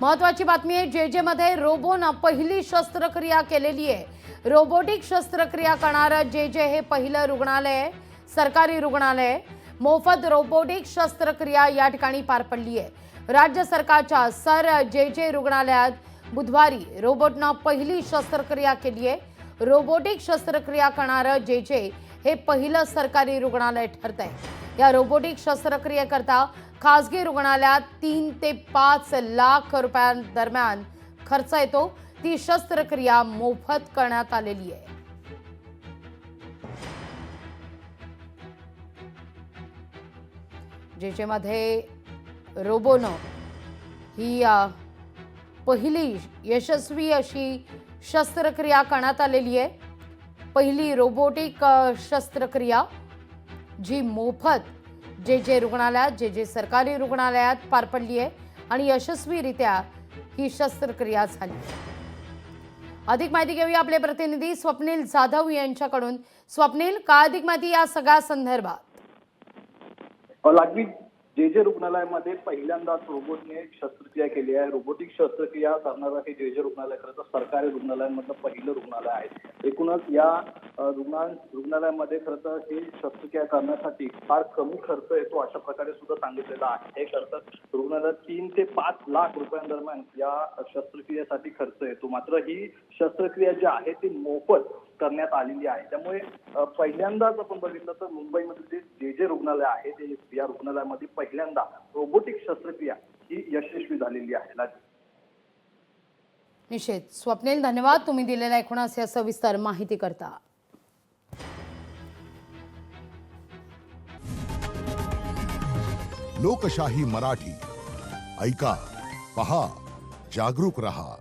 महत्वाची बातमी आहे, जे मध्ये रोबोनं पहिली शस्त्रक्रिया केलेली आहे। रोबोटिक शस्त्रक्रिया करणारं जे हे पहिलं रुग्णालय आहे, सरकारी रुग्णालय आहे। मोफत रोबोटिक शस्त्रक्रिया या ठिकाणी पार पडली आहे। राज्य सरकारच्या सर जे रुग्णालयात बुधवारी रोबोटनं पहिली शस्त्रक्रिया केली आहे। रोबोटिक शस्त्रक्रिया करणारं जे हे पहिलं सरकारी रुग्णालय ठरतंय। या रोबोटिक शस्त्रक्रियेकरता खासगी रुग्णालयात 3 ते 5 लाख रुपयांदरम्यान खर्च येतो। ती शस्त्रक्रिया मोफत करण्यात आलेली आहे। जे मध्ये रोबोनं ही पहिली यशस्वी अशी शस्त्रक्रिया करण्यात आलेली आहे। पहिली रोबोटिक शस्त्रक्रिया जी मोफत जे रुग्णालयात जे सरकारी रुग्णालयात पार पडली आहे आणि यशस्वीरित्या ही शस्त्रक्रिया झाली। अधिक माहिती घेऊया आपले प्रतिनिधी स्वप्नील जाधव यांच्याकडून। स्वप्नील, काय अधिक माहिती या सगळ्या संदर्भात? लागवी जे रुग्णालयामध्ये पहिल्यांदाच रोबोटने शस्त्रक्रिया केली आहे। रोबोटिक शस्त्रक्रिया करणारं हे जे रुग्णालय खरं तर सरकारी रुग्णालयांमधलं पहिलं रुग्णालय आहे। एकूणच या रुग्णालयामध्ये खरं तर हे शस्त्रक्रिया करण्यासाठी फार कमी खर्च येतो अशा प्रकारे सुद्धा सांगितलेलं आहे। हे खरं तर रुग्णालयात 3 ते 5 लाख रुपयांदरम्यान या शस्त्रक्रियेसाठी खर्च येतो। मात्र ही शस्त्रक्रिया जी आहे ती मोफत करण्यात आलेली आहे। त्यामुळे पहिल्यांदाच आपण बघितलं तर मुंबईमध्ये जे रुग्णालय आहे ते या रुग्णालयामध्ये पहिल्यांदा रोबोटिक शस्त्रक्रिया ही यशस्वी झालेली आहे। निश्चित स्वप्नील, धन्यवाद तुम्ही दिलेल्या एकूणच या सविस्तर माहिती करता। लोकशाही मराठी ऐका, पहा, जागरूक रहा।